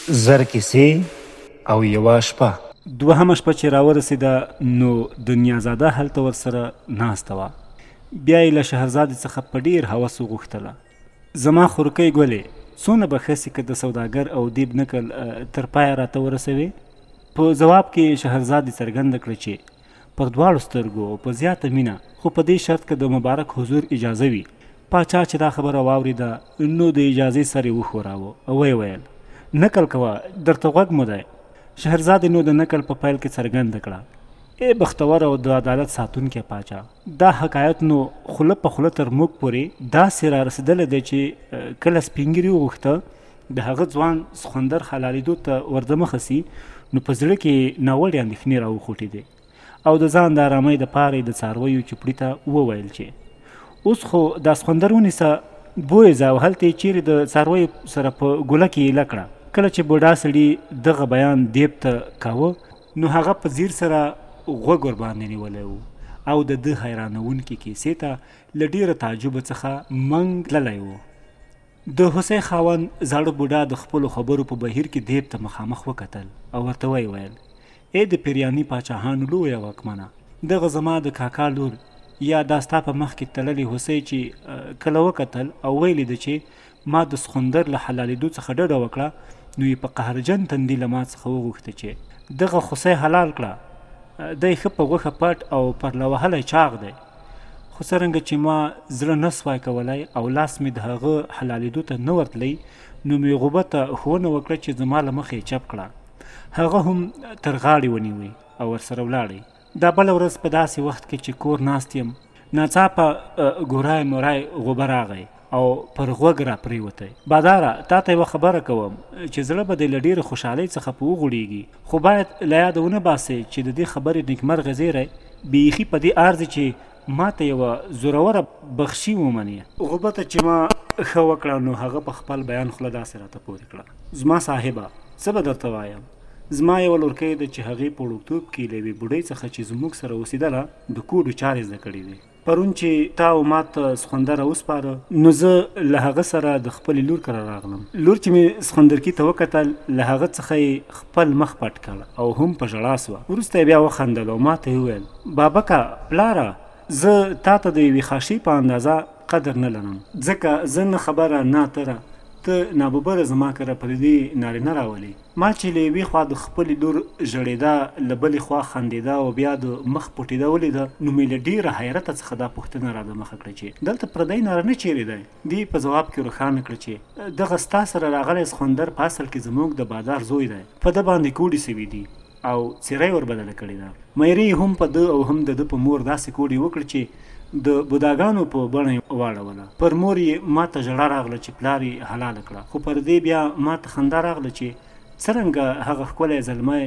زر کیسې او یوه شپه. دوهمه شپه چې راورسېده نو د نیازاده هلته ورسره ناسته وه. بیا یې له شهرزادې څخه په ډېر هوس وغوښتله: زما خورکۍ ګلې، څونه به ښه سي که د سوداګر او دیب نکل تر پایه راته ورسوې؟ په ځواب کې شهرزادې څرګنده کړه چې پر دواړو سترګو او په زیاته مینه، خو په دې شرط که د مبارک حضور اجازه وي. پاچا چې دا خبره واورېده نو د اجازې سر یې وښوراوه او ویې ویل: نکل کوه، درته غوږ مو دی. شهرزادې نو د نکل په پیل کې څرګنده کړه: ای بختور او د عدالت ساتونکی پاچا، دا حکایت نو خوله په خوله تر موږ پورې داسې را رسېدلی دی چې کله سپین ږیري وغوښته د هغه ځوان سخوندر حلالېدو ته وردمخه سي نو په زړه کې ناوړې اندېښنې راوخوټېدې او د ځان د ارامۍ دپاره یې د څارویو چوپړي ته وویل چې اوس خو دا سخوندر ونیسه، بویې ځه او هلته یې چیرې د څارویو سره په ګوله کې ایله کړه. کله چې بوډا سړي دغه بیان دیب ته کاوه نو هغه په ځیر سره غوږ ورباندې نیولی و او د ده حیرانوونکې کیسې ته له ډېره تعجبه څخه منګ تللی و. د هوسۍ خاوند زاړه بوډا د خپلو خبرو په بهیر کې دیب ته مخامخ وکتل او ورته ویې ویل: ای د پیریاني پاچاهانو لویه واکمنه، دغه زما د کاکا لور یا دا ستا په مخ کې تللې هوسۍ چې کله وکتل او ویلې ده چې ما د سخوندر له حلالېدو څخه ډډه وکړه، نو یې په قهرجن تندي له ما څخه وغوښته چې دغه خوسۍ حلال کړه. دی ښه په غوښه پټ او پرله وهلی چاغ دی، خو څرنګه چې ما زړه نه سوای کولی او لاس مې د هغه حلالېدو ته نه ورتلی، نو مې غوبه ته ښوونه وکړه چې زما له مخې یې چپ کړه. هغه هم تر غاړې ونیوی او ورسره ولاړی. دا بله ورځ په داسې وخت کې چې کور ناست یم، ناڅاپه ګورای مورای غوبه راغی او پر غوږ را پرېوتی. باداره، تا ته یوه خبره کوم چې زړه به دې له ډېرې خوشحالۍ څخه په وغوړېږي، خو باید له یاده ونه باسې چې د دې خبرې نیکمرغه زیری بیخي په دې ارزي چې ما ته یوه زوروره بخشي ومني. غوبه ته چې ما ښه وکړه نو هغه په خپل بیان خوله داسې راته پورې کړه: زما صاحبه، څه به درته وایم، زما یوه لورکۍ ده چې هغې په وړوکتوب کې له یوې بوډۍ څخه چې زموږ سره اوسېدله د کوډو چارې زده کړې دي. پرون چې تا او ما ته سخوندر راوسپاره نو زه له هغه سره د خپلې لور کره راغلم. لور چې مې سخوندرکي ته وکتل، له هغه څخه یې خپل مخ پټ کړ او هم په ژړا سوه. وروسته یې بیا وخندل او ما ته یې وویل: بابکه، پلاره، زه تا ته د یوې خاشۍ په اندازه قدر نه لرم، ځکه زه نه خبره نه اتره ته ناببره زما کره پر دې نارینه راولي. ما چې له یوې خوا د خپلې لور ژړېده، له بلې خوا خندېده او بیا د مخ پټېده ولیده، نو مې له ډېره حیرته څخه دا پوښتنه را دمخه کړه چې دلته پردی نارینه چیرې دی؟ دې په ځواب کې روښانه کړه چې دغه ستا سره راغلی سخوندر په اصل کې زموږ د بادار زوی دی، په ده باندې کوډې سوي دي او څېره یې وربدله کړې ده. میرې هم په ده او هم د ده په مور داسې کوډې وکړ چې د بوداګانو په بڼه یې واړوله. پر مور یې ما ته ژړا راغله چې پلار یې حلاله کړه، خو پر دې بیا ما ته خندا راغله چې څرنګه هغه ښکلی زلمی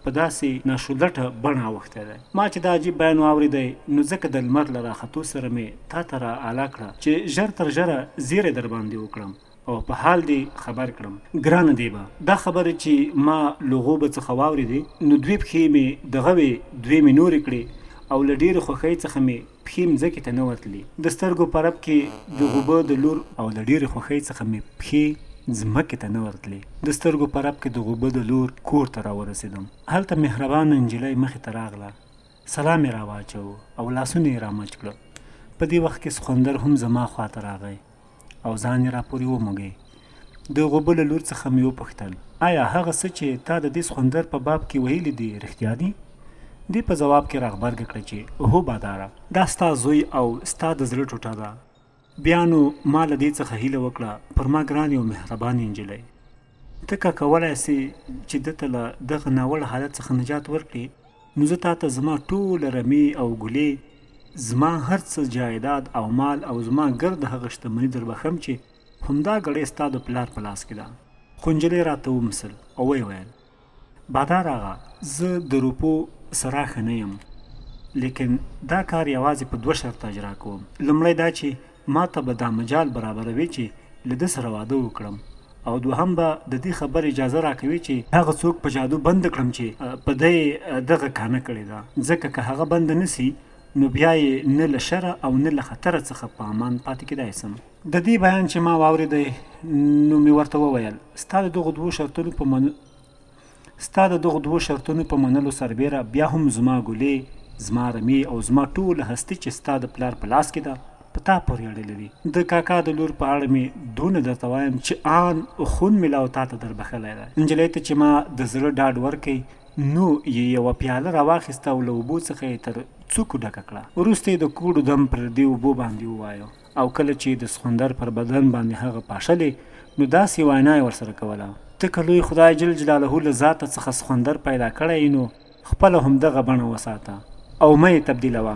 په داسې ناشولټه بڼه اوښتی دی. ما چې دا عجیب بیان واورېدی نو ځکه د لمر له راختو سره مې تا ته را اعلی کړه چې ژر تر ژره زیری در باندې وکړم او په حال دې خبر کړم. ګرانه دیبه، دا خبرې چې ما له غوبه څخه واورېدې نو دوې پښې مې دغه وې، دوې مې نورې کړې او له ډېرې خوښۍ څخه مې پښې مځکې ته نه ورتلي. د سترګو په رپ کې د غوبه د لور او له ډېرې خوښۍ څخه مې پښې ځمکې ته نه ورتلې. د سترګو په رپ کې د غوبه د لور کور ته راورسېدم. هلته مهربانه نجلۍ مخې ته راغله، سلام یې راواچوه او لاسونه یې رامچ کړه. په دې وخت کې سخوندر هم زما خواته راغی او ځان یې راپورې وموږی. د غوبه له لور څخه مې وپوښتل: آیا هغه څه چې تا د دې سخوندر په باب کې ویلي دي رښتیا دي؟ دې په ځواب کې راغبرګه کړه چې هو باداره، دا ستا زوی او ستا د زړه ټوټه ده. بیا نو ما له دې څخه هیله وکړه: پر ما ګرانې او مهربانې نجلۍ، ته که کولی سې چې ده ته له دغه ناوړه حالت څخه نجات ورکړې، نو زه تا ته زما ټوله رمې او ګلې، زما هر څه جایداد او مال او زما ګرد هغه شتمني در بخم چې همدا ګړۍ ستا د پلار په لاس کې ده. خو نجلۍ راته ومسل او ویې ویل: بادار آغا، زه د روپو سراښه نه یم، لیکن دا کار یوازې په دوه شرطه اجرا کوم. لومړی دا چې ما ته به دا مجال برابروي چې له ده سره واده وکړم، او دوهم به د دې خبر اجازه راکوي چې هغه څوک په جادو بند کړم چې په دی دغه کانه کړې ده، ځکه که هغه بند نه سي نو بیا یې نه له شره او نه له خطره څخه په امان پاتې کېدای سم. د دې بیان چې ما واورېدی نو مې ورته وویل ستا د دغو دوو شرطونو په منلو سربیره بیا هم زما ګلې، زما رمې او زما ټوله هستي چې ستا د پلار په لاس کې ده په تا پورې اړه لري. د کاکا د لور په اړه مې دونه درته وایم چې آن خون مې لا او تا ته در بخلی دی. نجلۍ ته چې ما د زړه ډاډ ورکوي نو یوه پیاله راواخیسته او له اوبو څخه یې تر څوکو ډکه کړه. وروسته یې د کوړو دم پر دې اوبو باندې ووایه او کله چې د سخوندر پر بدن باندې هغه پاشلې نو داسې وینا یې ورسره کوله: ته که لوی خدای جل جلاله له ذاته څخه سخوندر پیدا کړی نو خپله همدغه بڼه وساته او مه یې تبدیلوه،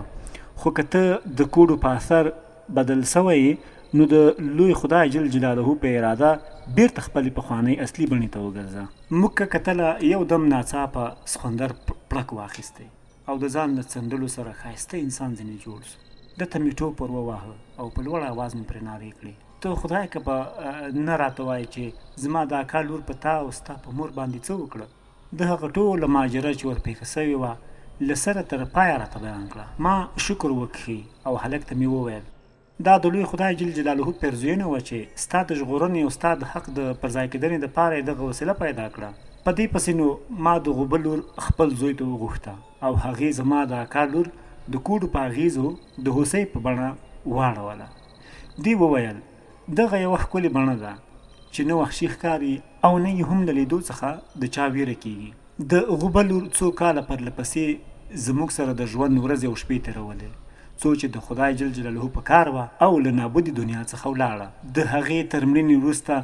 خو که ته د کوډو په اثر بدل سوی نو د لوی خدای جل جلاله په اراده بیرته خپلې پخوانۍ اصلي بڼې ته وګرځه. موږ که کتله یو دم ناڅاپه سخوندر پړک واخیستی او د ځان له څنډلو سره ښایسته انسان ځینې جوړ سو. ده ته مې ټوپ ور وواهه او په لوړ اواز مې پرې نارې کړې: ته خدای که به نه راته وایې چې زما د اکا لور په تا او ستا په مور باندې څه وکړه. د هغه ټوله ماجره چې ورپېښه سوې وه له سره تر پایه راته بیان کړه. ما شکر وکښي او هلک ته مې وویل: دا د لوی خدای جل جلاله پیرزوینه وه چې ستا د ژغورنې او ستا د حق د پرځای کېدنې دپاره یې دغه وسیله پیدا کړه. په دې پسې نو ما د غوبه لور خپل زوی ته وغوښته او هغې زما د اکا لور د کوډو په اغېزو د هوسۍ په بڼه واړوله. دوی وویل: دغه یوه ښکلې بڼه ده چې نه وحشي ښکاري او نه یې هم له لیدو څخه د چا ویره کېږي. د غوبه لور څو کاله پرله پسې زموږ سره د ژوند ورځې او شپې تېرولې، څو چې د خدای جل جلاله په کار وه او له نابودې دنیا څخه ولاړه. د هغې تر مړینې وروسته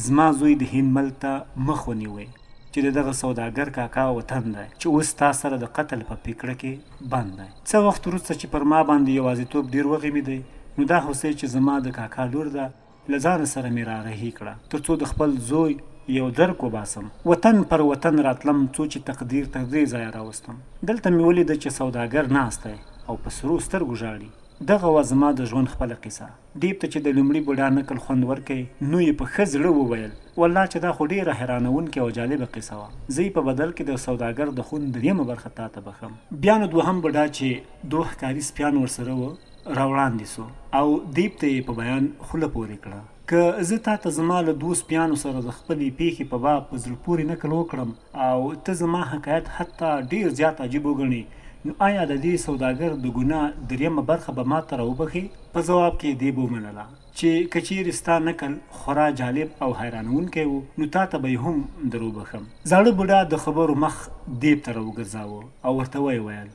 زما زوی د هند ملک ته مخ ونیوی چې د دغه سوداګر کاکا وطن دی چې اوس تا سره د قتل په پېکړه کې بند دی. څه وخت وروسته چې پر ما باندې یوازیتوب ډېر وغیمېدی نو دا هوسۍ چې زما د کاکا لور ده له ځانه سره مې رارهي کړه تر څو د خپل زوی یو درک وباسم. وطن پر وطن راتلم څو چې تقدیر تر دې ځایه راوستم. دلته مې ولیده چې سوداګر ناست دی او په سرو سترګو ژاړي. دغه وه زما د ژوند خپله قصه. دیب ته چې د لومړي بوډا نکل خوند ورکوي نو یې په ښه زړه وویل: والله چې دا خو ډېره حیرانونکې او جالبه قصه وه. زه په بدل کې د سوداګر د خون درېیمه برخه تا ته بخم. بیا نو دوهم بوډا چې دوه ښکاري سپیان ورسره وه راوړاندې سو او دیب ته یې په بیان خوله پورې کړه: که زه تا ته زما له دوو سپیانو سره د خپلې پیښې په باب په زړه پورې نکل وکړم او ته زما حکایت حتی ډېر زیات عجیب وګڼې نو آیا د دې سوداګر د ګناه درېیمه برخه به ما ته راوبخې؟ په ځواب کې دیب ومنله چې که چیرې ستا نکل خورا جالب او حیرانونکی و نو تا ته به یې هم در وبخم. زاړه بوډا د خبرو مخ دیب ته راوګرځاوه او ورته ویې ویل: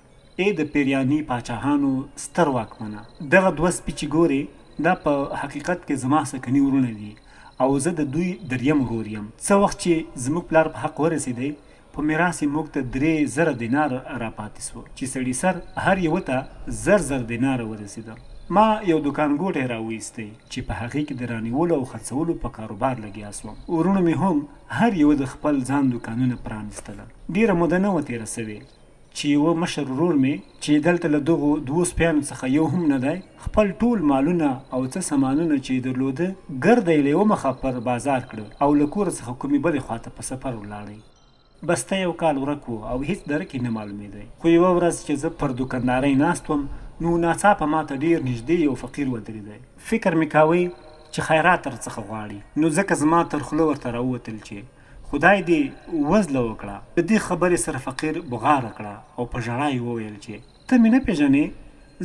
ای د پیریاني پاچاهانو ستر واکمنه، دغه دوه سپي چې ګورې دا په حقیقت کې زما سکني ورونه دي او زه د دوی درېیم ورور یم. څه وخت چې زموږ پلار په حق ورسېدی په میراث یې موږ ته 3,000 دینار راپاتې سو چې سړي سر هر یوه ته 1,000 دیناره ورسېده. ما یو دوکان ګوټی راویستی چې په هغې کې د رانیولو او خرڅولو په کاروبار لګیا سوم. ورونو مې هم هر یوه د خپل ځان دوکانونه پرانیستله. ډېره موده نه وه تېره سوې چې یوه مشر ورور مې چې دلته له دغو دوو سپیانو څخه یو هم نه دی خپل ټول مالونه او څه سامانونه چې یې درلوده ګرده یې له یوه مخه پر بازار کړه او له کوره څخه کومې بلې خواته په سفر ولاړی. بسته یو کال ورک و او هیڅ درک یې نه معلومېدی. خو یوه ورځ چې زه پر دوکاندارۍ ناست وم نو ناڅاپه ما ته ډېر نږدې یو فقیر ودرېدی. فکر مې کاوی چې خیرات درڅخه غواړي نو ځکه زما تر خوله ورته راووتل چې خدای دې وزله وکړه. د دې خبرې سره فقیر بغاره کړه او په ژړا یې وویل چې ته مې نه پېژنې؟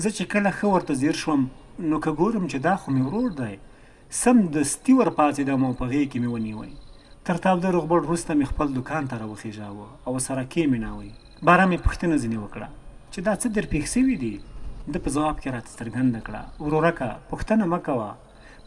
زه چې کله ښه ورته ځیر شوم نو که ګورم چې دا خو مې ورور دی سمدستي ورپاڅېدم او په غېږ کې مې ونیوی. تر تاوده روغبړ وروسته مې خپل دوکان ته راوخېژاوه او سره کېمیناوی. باره مې پوښتنه ځینې وکړه چې دا څه در پېښ سوي دي؟ ده په ځواب کې راته څرګنده کړه: ورورکه پوښتنه مه کوه،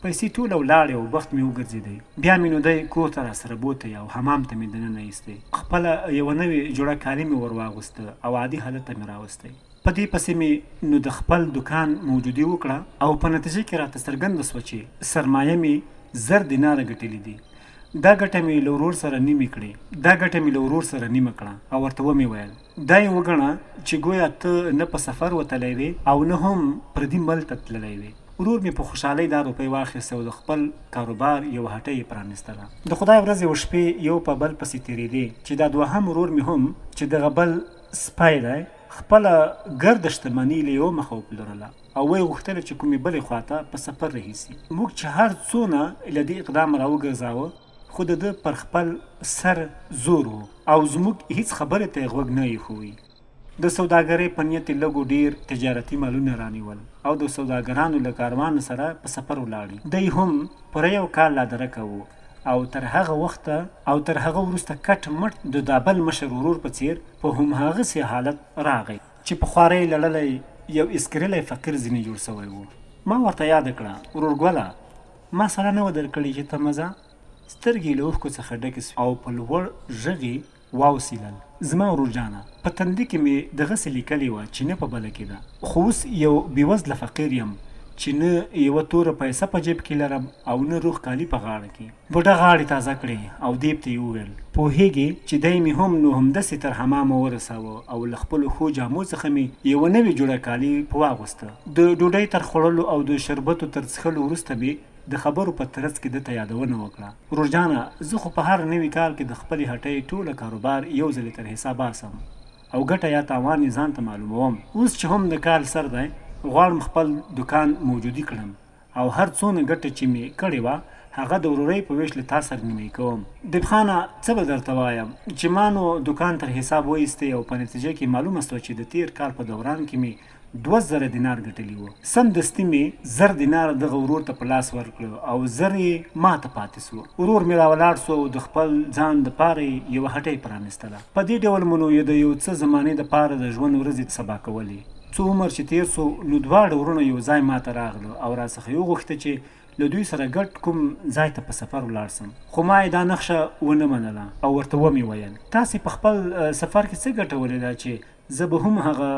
پیسې ټوله ولاړې او بخت مې وګرځېدی. بیا مې نو دی کور ته راسره بوتی او حمام ته مې دننه ایستی. خپله یوه نوې جوړه کالي مې ور واغوسته او عادي حالت ته مې راوستی. په دې پسې مې نو د خپل دوکان موجودي وکړه او په نتیجه کې راته څرګنده سوه چې سرمایه مې 1,000 دیناره ګټلي دي. دا ګټه مې له ورور سره نیمه کړه او ورته ومې ویل: دا یې وګڼه چې ګویا ته نه په سفر وتلی وې او نه هم پردي ملک ته تللی وې. ورور مې په خوشحالۍ دا روپۍ واخیسته او د خپل کاروبار یوه هټۍ یې پرانیستله. د خدای ورځې او شپې یو په بل پسې تېرېدې چې دا دوهم ورور مې هم چې دغه بل سپی دی خپله ګرده شتمني له یوه مخه وپلورله او ویې غوښتله چې کومې بلې خواته په سفر رهي سي. موږ چې هر څونه له دې اقدام راوګرځاوه خو د ده پر خپل سر زور و او زموږ هیڅ خبرې ته یې غوږ نه ایښوی. د سوداګرۍ په نیت یې لږ ډېر تجارتي مالونه رانیول او د سوداګرانو له کاروان سره په سفر ولاړی. دی هم پوره یو کال لا درکه و او تر هغه وروسته کټ مټ د دابل مشر ورور په څیر په هماغسې حالت راغی چې په خوارۍ لړلی یو اسکرلی فقیر ځینې جوړ سوی و. ما ورته یاده کړه، ورور ګله ما سره نه و درکړې چې ته مزه. سترګې له اوښکو څخه ډکې سوې او په لوړ غږ یې واوسیلل، زما ورور جانه په تندي کې مې دغسې لیکلې وه چې نه په بله کې ده، خو اوس یو بېوزله فقیر یم چې نه یوه توره پیسه په جیب کې لرم او نه روغ کالي په غاړه کې. بوډا غاړې تازه کړې او دیب ته یې وویل پوهېږې چې دی مې هم نو همداسې تر حمامه ورساوه او له خپلو ښو جامو څخه مې یوه نوې جوړه کالي په واغوسته. د ډوډۍ تر خوړلو او د شربتو تر څښلو وروسته مې د خبرو په ترڅ کې دته یادونه وکړه، ورور جانه زه خو په هر نوي کال کې د خپلې هټۍ ټوله کاروبار یو ځلې تر حساب باسم او ګټه یا تاوان یې ځان ته معلوموم. اوس چې هم د کال سر دی غواړم خپل دکان موجودي کړم او هر څونه ګټه چې مې کړې وه هغه د ورورۍ په ویش له تا سره نیمه کوم. دیب خانه څه به درته وایم چې ما نو دکان تر حساب وایستی او په نتیجه کې معلومه سوه چې د تیر کال په دوران کې مې 2000 دینار ګټلي وو. سمدستي مې 1000 دینار دغه ورور ته په لاس ورکړه او 1000 یې ما ته پاتې سو. ورور مې راولاړ سو او د خپل ځان دپاره یې یوه هټۍ پرانیستله. په دې ډول مو نو د یو څه زمانې دپاره د ژوند ورځې سبا کولې. څو عمر چې تیر سو نو دواړه ورونه یو ځای ماته راغله او راڅخه یې وغوښته چې له دوی سره ګډ کوم ځای ته په سفر ولاړ سم. خو ما یې دا نقشه ونه منله او ورته ومې ویل تاسې په خپل سفر کې څه ګټولې ده چې زه به هم هغه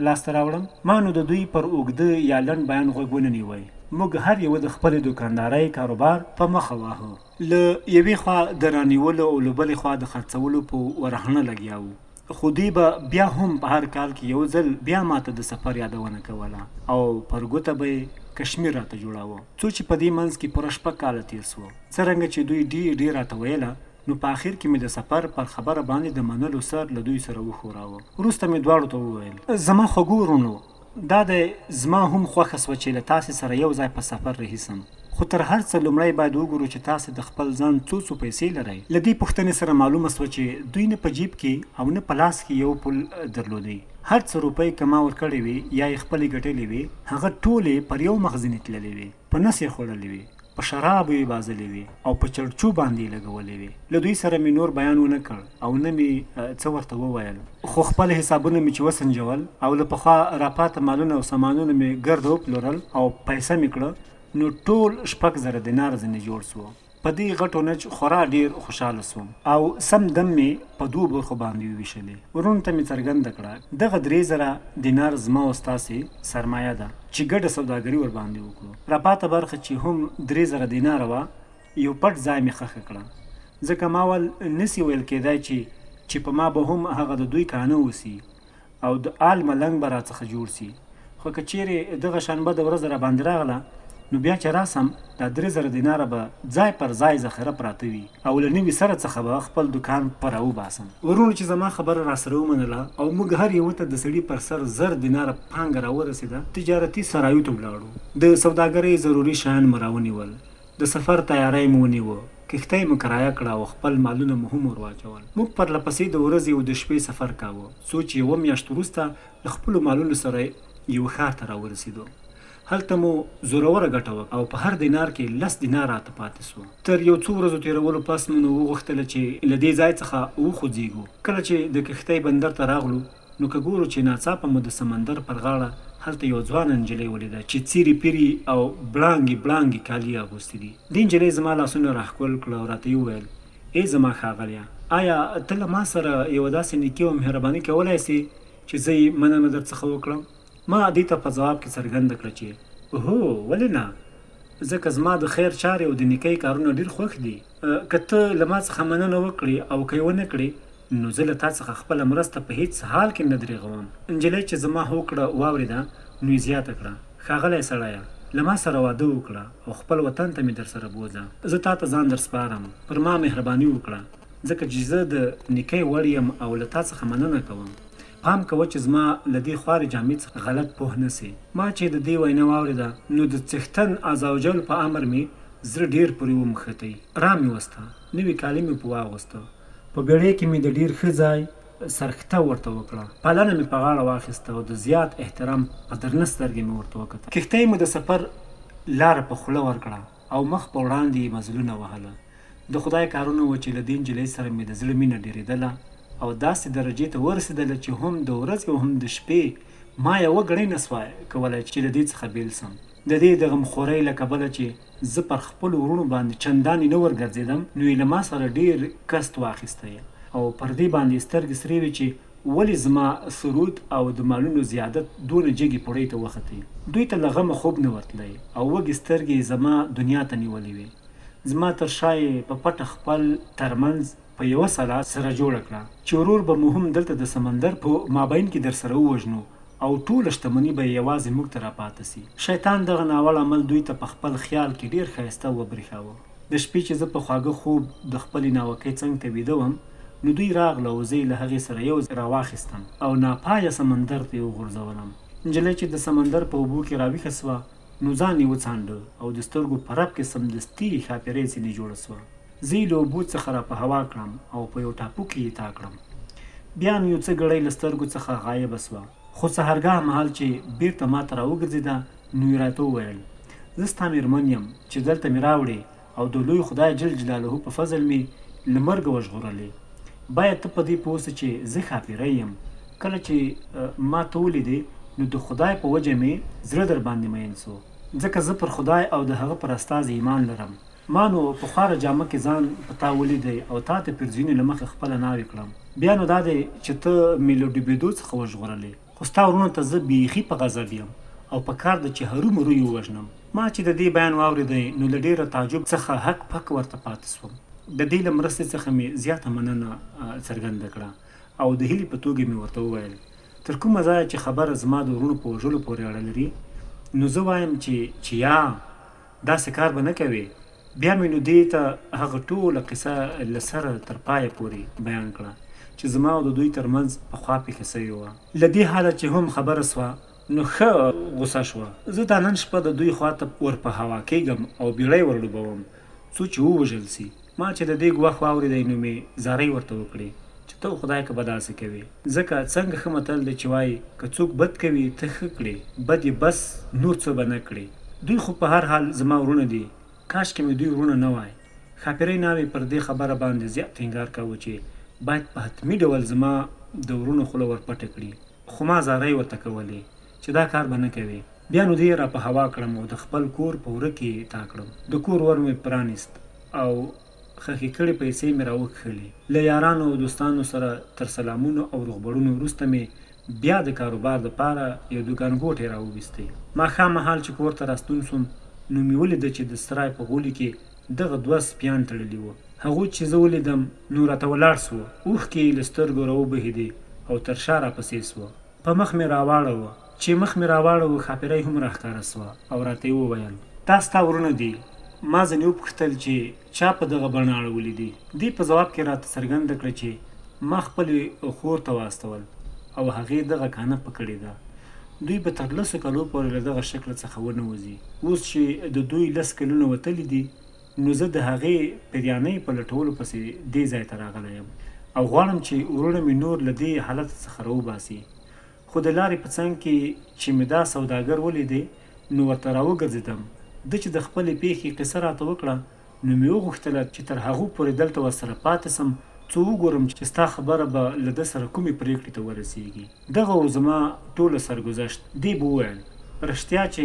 لاسته راوړم. ما نو د دوی پر اوږده یا لنډ بیان غوږ ونه نیوی. موږ هر یوه د خپلې دوکاندارۍ کاروبار په مخه واهه، له یوې خوا د رانیولو او له بلې خوا د خرڅولو په ورهنه لګیا وو. خو دوی به بیا هم په هر کال کې یو ځل بیا ماته د سفر یادونه کوله او پر ګوته به یې کشمیر راته جوړاوه، څو چې په دې منځ کې پوره 6 کاله تیر سوه. څرنګه چې دوی ډېر راته ویله نو په آخر کې مې د سفر پر خبره باندې د منلو سر له دوی سره وښوراوه. وروسته مې دواړو ته وویل زما خوږو ورونو دا دی زما هم خوښه سوه چې له تاسې سره یو ځای په سفر رهي سم، خو تر هر څه لومړی باید وګورو چې تاسې د خپل ځان څو پیسې لرئ. له دې پوښتنې سره معلومه سوه چې دوی نه په جیب کې او نه په لاس کې یو پول درلودی. هر څه روپۍ که ما ورکړې وې یا یې خپلې ګټلې وې هغه ټولې پر یو مخزنې تللې وې، په نس یې خوړلې وې، په شرابو یې بازلې وې او په چړچو باندې یې لګولې وې. له دوی سره مې نور بیان ونه کړ او نه مې څه ورته وویل، خو خپل حسابونه مې چې وسنجول او له پخوا راپاته مالونه او سامانونه مې ګرده وپلورل او پیسه مې کړه نو ټول 6000 دینار ځینې جوړ سو. په دې غټو نج خورا ډېر خوشحاله سوم او سم دم مې په 2 برخو باندې وویشلې. ورونو ته مې څرګنده کړه دغه 3000 دینار زما او ستاسې سرمایه ده چې ګډه سوداګري ورباندې وکړو. راپاته برخه چې هم 3000 دیناره وه یو پټ ځای مې ښخه کړه، ځکه ما ول نسي ویل کېدی چې په ما به هم هغه د دوی کانه وسي او د آل ملنګ به راڅخه جوړ سي. خو که چیرې دغه شنبه د ورځ راباندې راغله نو بیا چې راسم دا 3000 دیناره به ځای پر ځای ذخیره پراته وي او له نوي سره څخه به خپل دکان پر راوباسم. ورونو چې زما خبره راسره ومنله او موږ هر یوه ته د سړي پر سر 1000 دیناره پانګه راورسېده، تجارتي سرایو ته ولاړو. د سوداګرۍ ضروري شیان مو راونیول، د سفر تیاری مو ونیوه، کښتۍ مو کرایه کړه او خپل مالونه مو هم ورواچول. موږ پرله پسې د ورځې او د شپې سفر کاوه، څو چې 1 میاشت وروسته له خپلو مالونو سره یو ښار ته راورسېدو. هلته مو زوروره ګټه وکړه او په هر دینار کې 10 دینار راته پاتې سو. تر یو څو ورځو تېرولو پس مو نو وغوښتله چې له دې ځای څخه وخوځېږو. کله چې د کښتۍ بندر ته راغلو نو که ګورو چې ناڅاپه مو د سمندر پر غاړه هلته یو ځوانه نجلۍ ولیده چې څیرې پیرې او بړانګې کالي اغوستي دي. دې نجلۍ زما لاسونه راښکل کړه او راته یې وویل ای زما ښاغلیه آیا ته له ما سره یوه داسې نیکي او مهرباني کولی سې چې زه یې مننه درڅخه وکړم؟ ما دې ته په جواب کې څرګنده کړه چې هو ولې نه، ځکه زما د خیر چارې او د نیکۍ کارونه ډېر خوښ دي. که ته له ما څخه مننه وکړې او که یې ونه کړې نو زه له تا څخه خپله مرسته په هیڅ حال کې نه درېغوم. نجلۍ چې زما هوکړه واورېده نو یې زیاته کړه ښاغلی سړیه له ما سره واده وکړه او خپل وطن ته مې در سره بوځه. زه تا ته ځان در سپارم، پر ما مهرباني وکړه ځکه چې زه د نیکۍ وړ یم او له تا څخه مننه کوم. پام کوه چې زما له دې خوارې جامې څخه غلط پوه نه سي. ما چې د دې وینا واورېده نو د څښتن عزوجل په امر مې زړه ډېر پورې ومښتی. را مې وسته، نوي کالي مې په واغوسته، په بیړۍ کې مې د ډېر ښه ځای سرخته ورته وکړه، پالنه مې په غاړه واخیسته او د زیات احترام په درنه سترګې مې ورته وکتل. کښتۍ مې د سفر لاره په خوله ورکړه او مخ په وړاندې یې مزلونه وهله. د خدای کارونه وه چې له دې نجلۍ سره مې د زړه مینه ډېرېدله او داسې درجې ته ورسېدله چې هم د ورځې او هم د شپې ما یوه ګړۍ نه سوای کولی چې له دې څخه بېل سم. د دې د غمخورۍ له کبله چې زه پر خپلو وروڼو باندې چندانې نه ورګرځېدم نو یې له ما سره ډېر کست واخیستی او پر دې باندې سترګې سرې وې چې ولې زما سرود او د مالونو زیادت دونه جګې پوړۍ ته وختې. دوی ته له غمه خوب نه ورتلی او وږې سترګې زما دنیا ته نیولې وې. زما تر شا یې په پټه خپل ترمنځ په یوه سلا سره جوړه کړه چې ورور به مو هم دلته د سمندر په مابین کې در سره ووژنو او ټوله شتمني به یوازې موږ ته راپاته سي. شیطان دغه ناوړ عمل دوی ته په خپل خیال کې ډېر ښایسته وبرېښاوه. د شپې چې زه په خواږه خوب د خپلې ناوکۍ څنګ ته ویده وم نو دوی راغله او زه یې له هغې سره یو راواخیستم او ناپایه سمندر ته یې وغورځولم. نجلۍ چې د سمندر په اوبو کې راویښه سوه نو ځان یې وڅانډه او د سترګو په رپ کې سمدستي ښاپېرۍ ځینې جوړه سوه. زه یې له اوبو څخه را په هوا کړم او په یو ټاپو کې یې تا کړم. بیا مې یو څه ګړۍ له سترګو څخه غایبه سوه، خو سهارګاه مهال چې بېرته ما ته راوګرځېده نو یې راته وویل زه ستا مېرمن یم چې دلته مې راوړې او د لوی خدای جل جلاله په فضل مې له مرګه وژغورلې. باید ته په دې پوه سې چې زه ښاپېری یم. کله چې ما ته ولیدې نو د خدای په وجه مې زړه در باندې مین سو، ځکه زه پر خدای او د هغه پر استازي ایمان لرم. ما نو په خواره جامه کې ځان په تا ولیدی او تا ته پر ځینې له مخې خپله ناوې کړم. بیا نو دا دی چې ته مې له ډوبېدو څخه وژغورلې، خو ستا وروڼو ته زه بیخي په غضب یم او په کار ده چې هرومرو یې ووژنم. ما چې د دې بیان واورېدی نو له ډېره تعجب څخه هک پک ورته پاتې سوم. د دې له مرستې څخه مې زیاته مننه څرګنده کړه او د هیلې په توګه مې ورته وویل تر کومه ځایه چې خبره زما د وروڼو په وژلو پورې اړه لري نو زه وایم چې یا داسې کار به نه کوې. بیا مې نو دې ته هغه ټوله قصه له سره تر پایه پورې بیان کړه چې زما او د دوی ترمنځ پخوا پېښه سوې وه. له دې حاله چې هم خبره سوه نو ښه غوسه شوه. زه دا نن شپه د دوی خواته ور په هوا کېږم او بیړۍ ور ډوبوم څو چې ووژل سي. ما چې د دې ګواښ واورېدی نو مې زارۍ ورته وکړې چې ته خدای که به داسې کوې، ځکه څنګه ښه متل دی چې وایي که څوک بد کوي ته ښه کړې، بد یې بس نور څه به نه کړې. دوی خو په هر حال زما وروڼه دي، کاشکې مې دوی وروڼه نه وای. ښاپېرۍ ناوې پر دې خبره باندې زیات ټینګار کوه چې باید په حتمي ډول زما د وروڼو خوله ورپټه کړي، خو ما زارۍ ورته کولې چې دا کار به نه کوې. بیا نو دې را په هوا کړم او د خپل کور په وره کې تا کړم. د کور ور مې پرانیست او خښې کړې پیسې مې راوکښلې. له یارانو او دوستانو سره تر سلامونو او روغبړونو وروسته مې بیا د کاروبار دپاره یو دوکان ګوټی راوویستی. ماښام مهال چې کور ته راستون سوم نو مې ولیده چې د سرای په غولي کې دغه 2 سپیان تړلي وو. هغوی چې زه ولیدم نو راته ولاړ سوه، اوښکې یې له سترګو راوبهېدې او تر شا راپسې سوه. په مخ مې راواړوه، چې مخ مې راواړوه ښاپېرۍ هم راښکاره سوه او راته یې وویل دا ستا وروڼه دي. ما ځینې وپوښتل چې چا په دغه بڼه اړولي دي. دې په ځواب کې راته څرګنده کړه چې ما خپلې خور ته واستول او هغې دغه کانه پکړې ده. دوی به تر 10 کالو پورې له دغه شکله څخه ونه وځي. اوس چې د دوی 10 کلونه وتلي دي نو زه د هغې پیریانۍ په لټولو پسې دې ځای ته راغلی یم او غواړم چې وروڼه مې نور له دې حالت څخه راوباسي. خو د لارې په څنګ کې چې مې دا سوداګر ولیدی نو ورته راوګرځېدم. ده چې د خپلې پیښې قصه راته وکړه نو مې وغوښتله چې تر هغو پورې دلته ورسره پاتې سم څو وګورم چې ستا خبره به له ده سره کومې پرېکړې ته ورسېږي. دغه و زما ټوله سرګذشت. دې به وویل رښتیا چې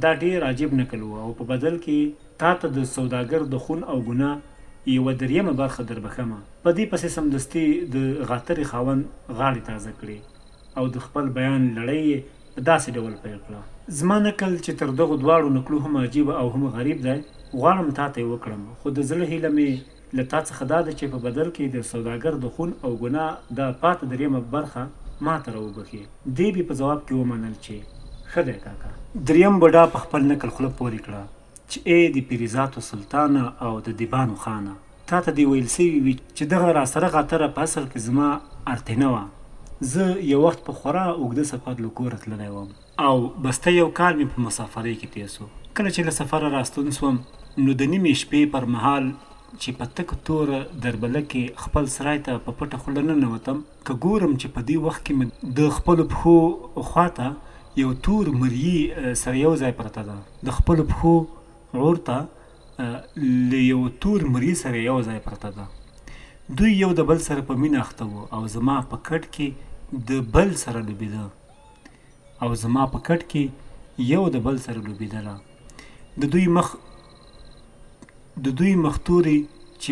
دا ډېر عجیب نکل و او په بدل کې تا ته د سوداګر د خون او ګناه یوه 3مه برخه در بښمه. په دې پسې سمدستي د غاترې خاوند غاړې تازه کړې او د خپل بیان لړۍ یې په داسې ډول پیل کړه. زما نکل چې تر دغو دواړو نکلو هم عجیبه او هم غریب دی غواړم تا ته یې وکړم، خو د زړه هیله مې له تا څخه دا ده چې په بدل کې د سوداګر د خون او ګناه دا پاته 3مه برخه ما ته راوبښې. دې به په ځواب کې ومنل چې ښه دی کاکا. 3م بوډا په خپل نکل خوله پورې کړه چې ای د پیریزاتو سلطانه او د دیبانو خانه، تا ته دې ویل سوي وي چې دغه راسره غاتره په اصل کې زما ارتینه وه زه یو وخت په خورا اوږده سفر له کوره تللی وم او بسته یو کال مې په مسافرۍ کې تېر سو. کله چې له سفره راستون سوم نو د نیمې شپې پر مهال چې په تکه توره دربله کې خپل سرای ته په پټه خوله ننوتم، که ګورم چې په دې وخت کې مې د خپلو پښو خواته یو تور مريي سره یو ځای پرته ده. د خپلو پښو عور ته له یو تور مريي سره یو ځای پرته ده. دوی یو د بل سره په مینه اخته وو او زما په کټ کې د بل سره لوبېده او زما په کټ کې یو د بل سره لوبېدله. د دوی مختوري چې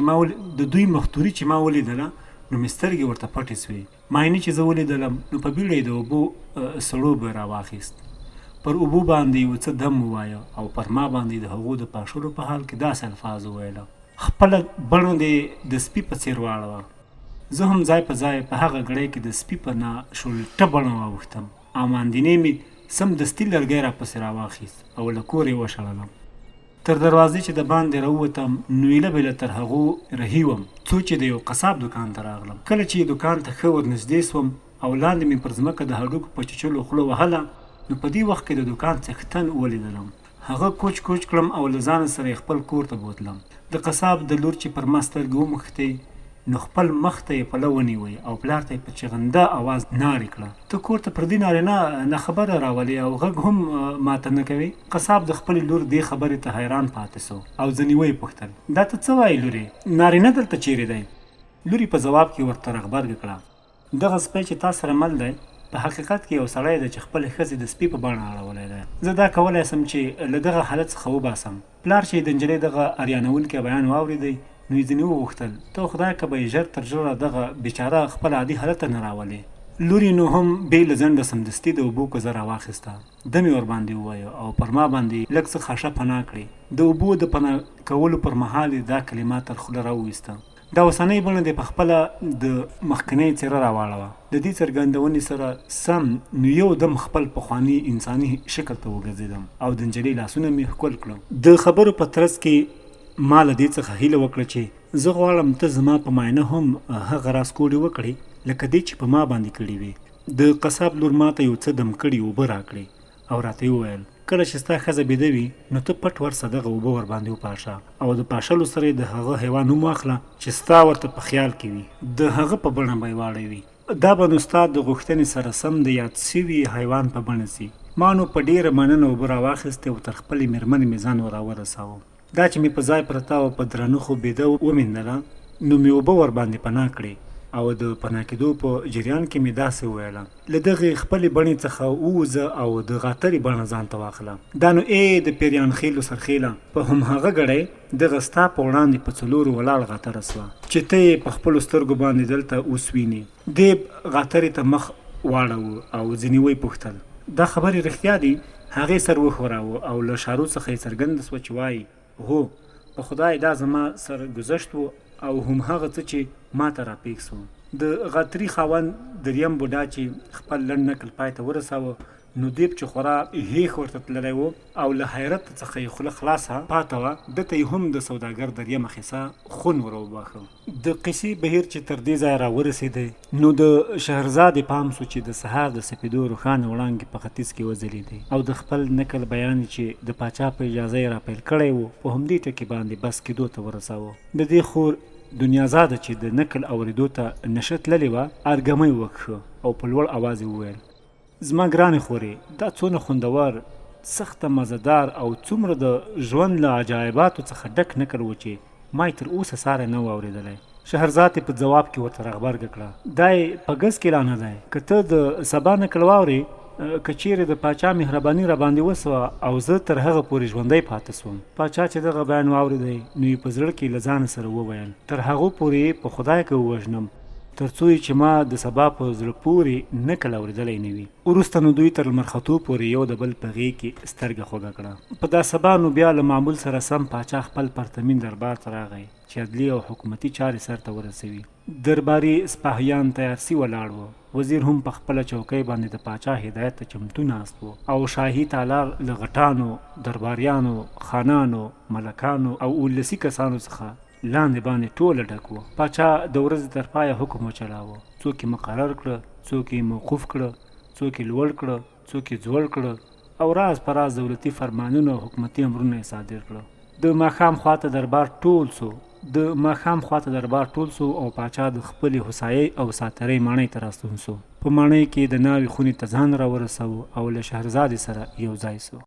ما ولیدله نو مې سترګې ورته پټې سوې. ماینې چې زه ولیدلم نو په بیړه یې د اوبو سړو به راواخیست. پر اوبو باندې یو څه دم ووایه او پر ما باندې د هغو د پاشلو په حال کې داسې الفاظ وویله. خپله بڼه دې د سپي په څېر واړوه. زه هم ځای په ځای په هغه ګړۍ کې د سپي په ناشولټه بڼه واوښتم او ماندینې مې سمدستي لرګی راپسې راواخیست او له کور یې وشړلم. تر دروازې چې د باندې راووتم نو ایله بېله تر هغو رهي وم څو چې د یو قصاب دکان ته راغلم. کله چې دکان ته ښه ورنږدې سوم او لاندې مې پر ځمکه د هډوکو په چیچلو خوله وهله نو په دې وخت کې د دکان څښتن ولیدلم. هغه کوچ کړم او له ځانه سره یې خپل کور ته بوتلم. د قصاب د لور چې پر ما سترګې وموښتې نو خپل مخ ته یې پله ونیوی او پلار ته یې په چغنده اواز نارې کړه: ته کور ته پردي نارینه ناخبره راولې او غږ هم ماته نه کوې. قصاب د خپلې لور دې خبرې ته حیران پاتې سو او ځنې ویې پوښتل: دا ته څه وایې لورې؟ نارینه دلته چیرې دی؟ لورې په ځواب کې ورته رغبرګه کړه: دغه سپی چې تا سره مل دی په حقیقت کې یو سړی دی چې خپلې ښځې د سپي په بڼه اړولی دی. زه دا کولی سم چې له دغه حالت څخه وباسم. پلار چې د نجلۍ دغه اریانونکی بیان واورېدی نو یې ځینې وغوښتل: ته خدای که به یې ژر تر ژره دغه بیچاره خپل عادي حالت ته نه راولې. لورې نو هم بې له ځنډه سمدستي د اوبو کوزه راواخیسته، دم یې ورباندې ووایه او پر ما باندې لږ څه خاشه پناه کړې. د اوبو د پناه کولو پر مهال یې دا کلمات تر خوله راوویسته: دا اوسنۍ بڼه دې په خپله د مخکنۍ څېره راواړوه. د دې څرګندونې سره سم نو یو دم خپل پخواني انساني شکل ته وګرځېدم او د نجلۍ لاسونه مې ښکل کړل. د خبرو په ترڅ کې ما له دې څخه هیله وکړه چې زه غواړم ته زما په معاینه هم هغه راسکوډې وکړې لکه دې چې په ما باندې کړې وې. د قصاب لور ما ته یو څه دم کړي اوبه راکړې او راته یې وویل: کله چې ستا ښځه بیده وي نو ته پټ ورسه دغه اوبه ورباندې وپاشه او د پاشلو سره یې د هغه حیوان نوم واخله چې ستا ورته په خیال کې وي. د هغه په بڼه به یې واړوي. دا به نو ستا د غوښتنې سره سم د یاد سوي حیوان په بڼه سي. ما نو په ډېره مننه اوبه راواخیستې او تر خپلې مېرمنې مې ځان راورساوه. دا چې مې په ځای پرته او په درنه خو بیده ومېندله نو مې اوبه ورباندې پناه کړې او د پناه کېدو په جریان کې مې داسې وویله: له دغې خپلې بڼې څخه ووځه او د غاترې بڼه ځان ته واخله. دا نو د پیریان خیلو سرخیله په همهغه ګړی دغه ستا په وړاندې په څلورو ولاړ غاتره سوه چې ته یې په خپلو سترګو باندې دلته اوس وینې. دې غاترې ته مخ واړوه او ځینې ویې پوښتل: دا خبرې رښتیا دي؟ هغې سر وښوراوه او له شارو څخه یې څرګنده سوه چې وایي: هو، په خدای دا زما سر گذشت و او هم هغه څه چې ما ته راپېښ سو. د غاتري خاوند دریم بوډا چې خپل لنډ نکل پای ته ورساوه نو دیب چې خورا هیښ ورته تللی و او له حیرت څخه یې خوله خلاصه پاته وه، دته یې هم د سوداګر دریمه خیسه خون ور وباښه. د قصې بهیر چې تر دې ځایه راورسېدی نو د شهرزادې پام سو چې د سهار د سپېدو روښانه وړانګې په ختیځ کې وځلېدې او د خپل نکل بیان چې د پاچا په اجازه یې راپیل کړی و په همدې ټکي باندې بس کېدو ته ورساوه. د دې خور دنیازاده چې د نکل اورېدو ته نشه تللې وه ارګمی وکښه او په لوړ اواز یې وویل: زما ګرانې خورې، دا څونه خوندور، سخته مزهدار او څومره د ژوند له عجایباتو څخه ډک نکل و چې ما یې تر اوسه ساری نه و اورېدلی. شهرزاد په جواب کې ورته رغبرګه کړه: دا یې په ګز کې لا نه دی. که ته د سبا نکل واورې که چیرې د پاچا مهرباني راباندې وسوه او زه تر هغه پورې ژوندی پاته سوم. پاچا چې دغه بیان واورېدی نو یې په زړه کې له ځانه سره وویل: تر هغو پورې په خدای که ووژنم تر څو چې ما د سبا په زړه پورې نکل اورېدلی نه وي. وروسته نو دوی تر لمر ختو پورې یو د بل په غېږ کې سترګه خوږه کړه. په دا سبا نو بیا له معمول سره سم پاچا خپل پرتمین دربار ته راغی چې عدلي او حکومتي چارې سرته ورسوي. درباري سپاهیان تیارسي ولاړ وو. وزیر هم په خپله چوکۍ باندې د پاچا هدایت ته چمتو ناست و او شاهي تالار له غټانو درباریانو، خانانو، ملکانو او ولسي کسانو څخه لاندې باندې ټوله ډک و. پاچا د ورځې تر پایه حکم وچلاوه. څوک یې مقرر کړه څوک یې موقوف کړه، څوک یې لوړ کړه، څوک یې ځوړ کړه او راز په راز دولتي فرمانونه او حکومتي امرونه یې صادر کړه. د ماښام خواته دربار ټول سو او پاچا د خپلې هوسایۍ او ساترۍ ماڼۍ ته راستون سو. په ماڼۍ کې د ناوې خونې ته ځان راورسو او له شهرزادې سره یو ځای سو.